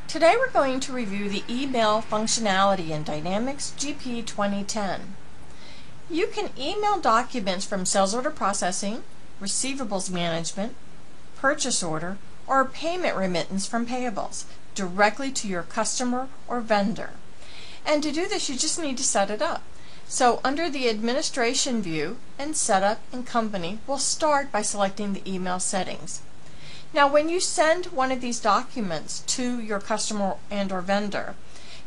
Today we're going to review the email functionality in Dynamics GP 2010. You can email documents from sales order processing, receivables management, purchase order, or payment remittance from payables directly to your customer or vendor. And to do this, you just need to set it up. So under the Administration view and Setup and Company, we'll start by selecting the email settings. Now when you send one of these documents to your customer and or vendor,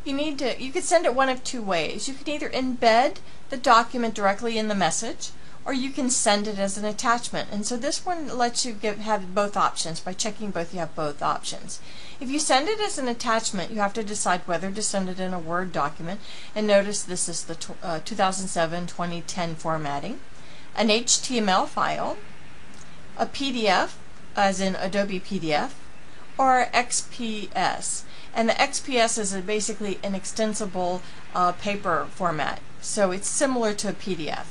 you can send it one of two ways. You can either embed the document directly in the message, or you can send it as an attachment. And so this one lets you have both options. By checking both, you have both options. If you send it as an attachment, you have to decide whether to send it in a Word document. And notice this is the 2007-2010 formatting, an HTML file, a PDF, as in Adobe PDF, or XPS. And the XPS is basically an extensible paper format, so it's similar to a PDF.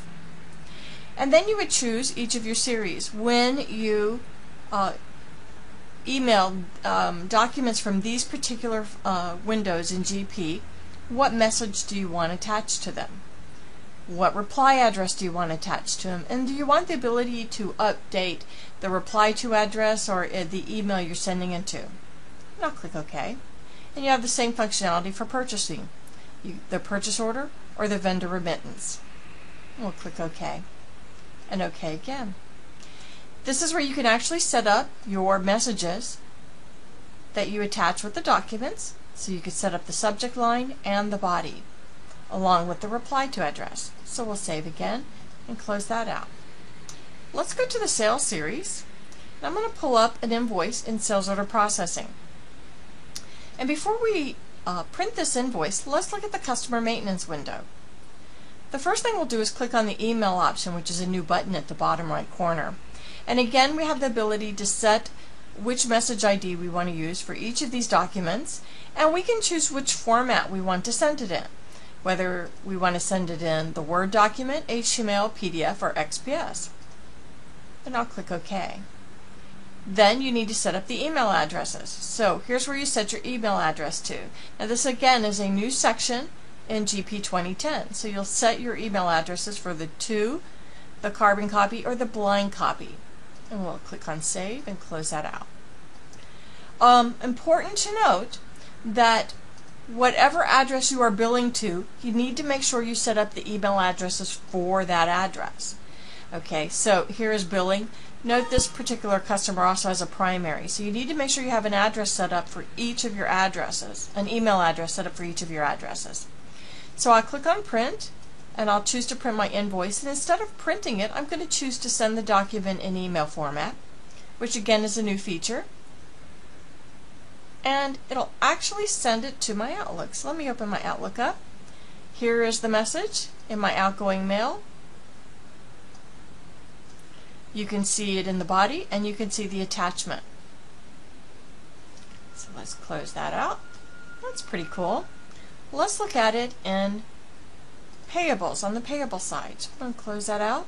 And then you would choose each of your series. When you email documents from these particular windows in GP, what message do you want attached to them? What reply address do you want attached to them? And do you want the ability to update the reply to address or the email you're sending it to? And I'll click OK. And you have the same functionality for purchasing, the purchase order or the vendor remittance. We'll click OK. And OK again. This is where you can actually set up your messages that you attach with the documents. So you can set up the subject line and the body, along with the reply to address. So we'll save again and close that out. Let's go to the sales series. I'm going to pull up an invoice in sales order processing. And before we print this invoice, let's look at the customer maintenance window. The first thing we'll do is click on the email option, which is a new button at the bottom right corner. And again, we have the ability to set which message ID we want to use for each of these documents, and we can choose which format we want to send it in, whether we want to send it in the Word document, HTML, PDF, or XPS. And I'll click OK. Then you need to set up the email addresses. So here's where you set your email address to. Now this again is a new section in GP 2010. So you'll set your email addresses for the carbon copy, or the blind copy. And we'll click on Save and close that out. Important to note that whatever address you are billing to, you need to make sure you set up the email addresses for that address. Okay, so here is billing. Note this particular customer also has a primary, so you need to make sure you have an address set up for each of your addresses, an email address set up for each of your addresses. So I'll click on Print, and I'll choose to print my invoice, and instead of printing it, I'm going to choose to send the document in email format, which again is a new feature. And it'll actually send it to my Outlook. So let me open my Outlook up. Here is the message in my outgoing mail. You can see it in the body, and you can see the attachment. So let's close that out. That's pretty cool. Let's look at it in payables, on the payable side. So I'm going to close that out.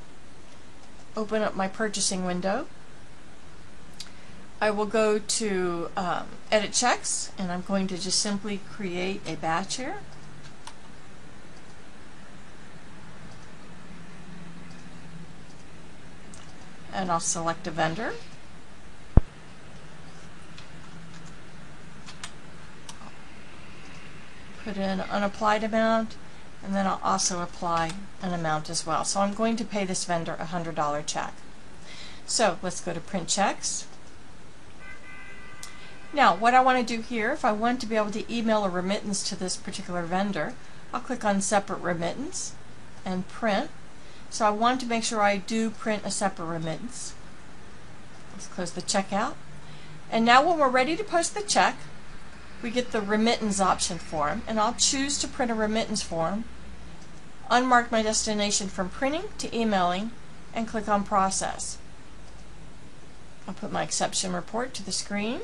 Open up my purchasing window. I will go to Edit Checks, and I'm going to just simply create a batch here. And I'll select a vendor. Put in an unapplied amount, and then I'll also apply an amount as well. So I'm going to pay this vendor a $100 check. So let's go to Print Checks. Now what I want to do here, if I want to be able to email a remittance to this particular vendor, I'll click on Separate Remittance and Print. So I want to make sure I do print a separate remittance. Let's close the checkout. And now when we're ready to post the check, we get the remittance option form, and I'll choose to print a remittance form, unmark my destination from printing to emailing, and click on Process. I'll put my exception report to the screen,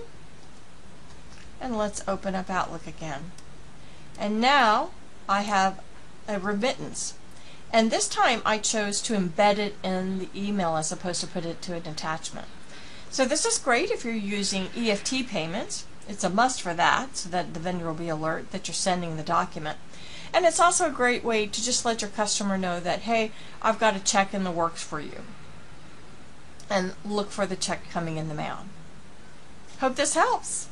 and let's open up Outlook again. And now I have a remittance. And this time I chose to embed it in the email as opposed to put it to an attachment. So this is great if you're using EFT payments. It's a must for that, so that the vendor will be alert that you're sending the document. And it's also a great way to just let your customer know that, hey, I've got a check in the works for you. And look for the check coming in the mail. Hope this helps.